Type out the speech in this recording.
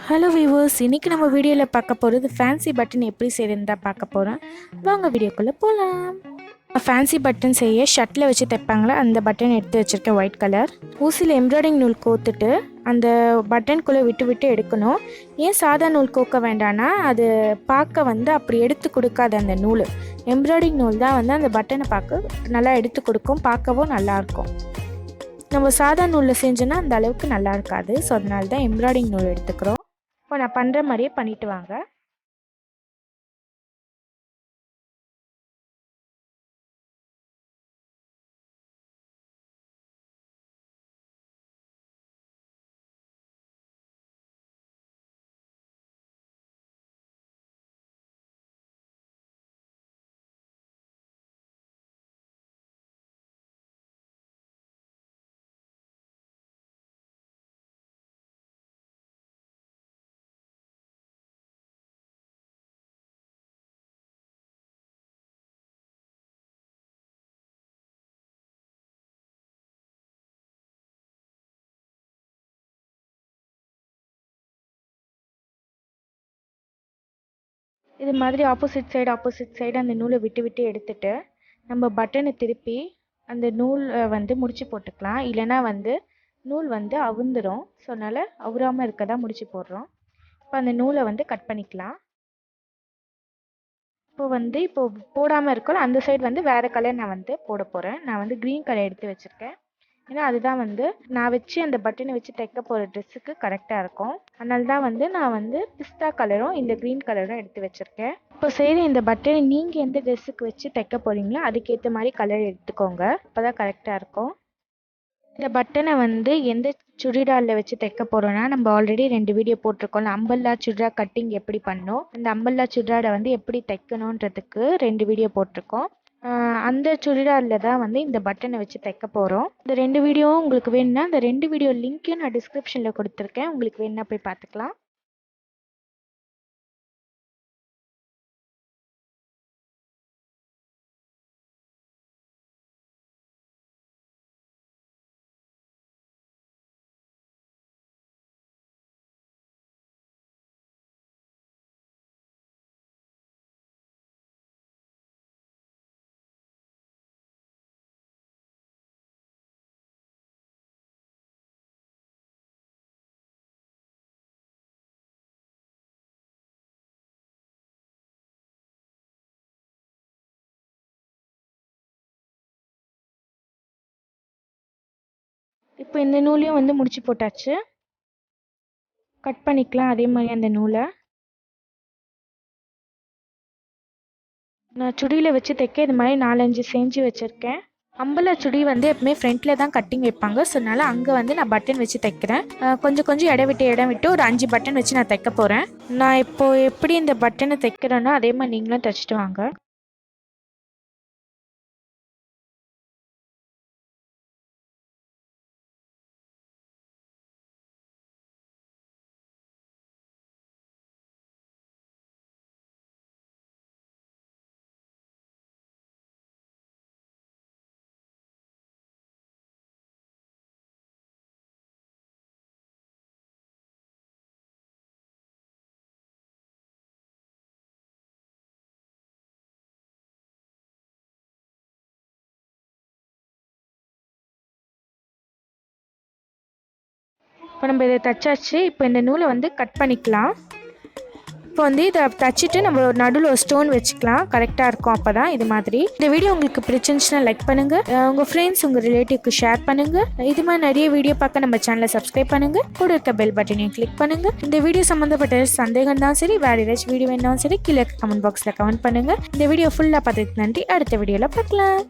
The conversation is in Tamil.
ஹலோ வியூவர்ஸ், இன்றைக்கி நம்ம வீடியோவில் பார்க்க போகிறது ஃபேன்சி பட்டன் எப்படி செய்யறதுன்னு தான் பார்க்க போகிறோம். வாங்க வீடியோக்குள்ளே போகலாம். ஃபேன்சி பட்டன் செய்ய ஷர்ட்டில் வச்சு தைப்பாங்களா அந்த பட்டன் எடுத்து வச்சுருக்கேன். ஒயிட் கலர் ஊசியில் எம்ப்ராய்டிங் நூல் கோத்துட்டு அந்த பட்டனுக்குள்ளே விட்டு விட்டு எடுக்கணும். ஏன் சாதா நூல் கோக்க வேண்டான்னா அது பார்க்க அப்படி எடுத்து கொடுக்காது. அந்த நூல் எம்ப்ராய்டிங் நூல் தான் அந்த பட்டனை பார்க்க நல்லா எடுத்து கொடுக்கும், பார்க்கவும் நல்லாயிருக்கும். நம்ம சாதா நூலில் செஞ்சோன்னா அந்த அளவுக்கு நல்லா இருக்காது. ஸோ அதனால தான் எம்ப்ராய்டிங் நூல் எடுத்துக்கிறோம். இப்போ நான் பண்ணுற மாதிரியே பண்ணிட்டு வாங்க. இது மாதிரி ஆப்போசிட் சைடு அந்த நூலை விட்டு விட்டு எடுத்துட்டு நம்ம பட்டனை திருப்பி அந்த நூல் முடிச்சு போட்டுக்கலாம். இல்லைன்னா நூல் அவுந்துடும். ஸோ அதனால் அவுறாமல் இருக்க தான் முடிச்சு போடுறோம். இப்போ அந்த நூலை கட் பண்ணிக்கலாம். இப்போ போடாமல் இருக்கோம் அந்த சைடு வேறு கலர் நான் போட போகிறேன். நான் க்ரீன் கலர் எடுத்து வச்சுருக்கேன். ஏன்னா அதுதான் நான் வச்சு அந்த பட்டனை வச்சு தைக்க போகிற ட்ரெஸ்ஸுக்கு கரெக்டாக இருக்கும். அதனால தான் நான் பிஸ்தா கலரும் இந்த க்ரீன் கலரும் எடுத்து வச்சுருக்கேன். இப்போ செய்கிற இந்த பட்டனை நீங்கள் எந்த ட்ரெஸ்ஸுக்கு வச்சு தைக்க போகிறீங்களோ அதுக்கேற்ற மாதிரி கலர் எடுத்துக்கோங்க. அப்போ தான் கரெக்டாக இருக்கும். இந்த பட்டனை எந்த சுடிதாரில் வச்சு தைக்க போகிறோன்னா நம்ம ஆல்ரெடி 2 வீடியோ போட்டிருக்கோம். அம்பல்லா சுடிதார் கட்டிங் எப்படி பண்ணோம், அந்த அம்பல்லா சுடிதாரை எப்படி தைக்கணுன்றதுக்கு 2 வீடியோ போட்டிருக்கோம். அந்த சுடிதாரில் தான் இந்த பட்டனை வச்சு தைக்க போகிறோம். இந்த 2 வீடியோவும் உங்களுக்கு வேணும்னா அந்த 2 வீடியோ லிங்க்கையும் நான் டிஸ்கிரிப்ஷனில் கொடுத்துருக்கேன். உங்களுக்கு வேணும்னா போய் பார்த்துக்கலாம். இப்போ இந்த நூலையும் முடிச்சு போட்டாச்சு. கட் பண்ணிக்கலாம் அதே மாதிரி அந்த நூலை. நான் சுடியில் வச்சு தைக்க இது மாதிரி 4-5 செஞ்சு வச்சுருக்கேன். அம்பலா சுடி எப்பவுமே ஃப்ரண்ட்டில் தான் கட்டிங் வைப்பாங்க. ஸோ அதனால் அங்கே நான் பட்டன் வச்சு தைக்கிறேன். கொஞ்சம் இடம் விட்டு ஒரு 5 பட்டன் வச்சு நான் தைக்க போகிறேன். நான் இப்போது எப்படி இந்த பட்டனை தைக்கிறேன்னா அதே மாதிரி நீங்களும் தைச்சிட்டு வாங்க. இப்போ நம்ம இதை தைச்சாச்சு. இப்போ இந்த நூலை கட் பண்ணிக்கலாம். இப்போ இதை தைச்சிட்டு நம்ம ஒரு நடுவில் ஒரு ஸ்டோன் வச்சுக்கலாம். கரெக்டாக இருக்கும். அப்போ தான் இது மாதிரி. இந்த வீடியோ உங்களுக்கு பிடிச்சிருந்துச்சுன்னா லைக் பண்ணுங்கள். உங்கள் ஃப்ரெண்ட்ஸ் உங்கள் ரிலேட்டிவ்க்கு ஷேர் பண்ணுங்கள். இது மாதிரி நிறைய வீடியோ பார்க்க நம்ம சேனலை சப்ஸ்கிரைப் பண்ணுங்கள். கூட இருக்க பெல் பட்டனையும் கிளிக் பண்ணுங்கள். இந்த வீடியோ சம்மந்தப்பட்ட சந்தேகம் தான் சரி, வேறு ஏதாச்சும் வீடியோ வேணாலும் சரி, கீழே கமெண்ட் பாக்ஸில் கமெண்ட் பண்ணுங்கள். இந்த வீடியோ ஃபுல்லாக பார்த்ததுக்கு நன்றி. அடுத்த வீடியோவில் பார்க்கலாம்.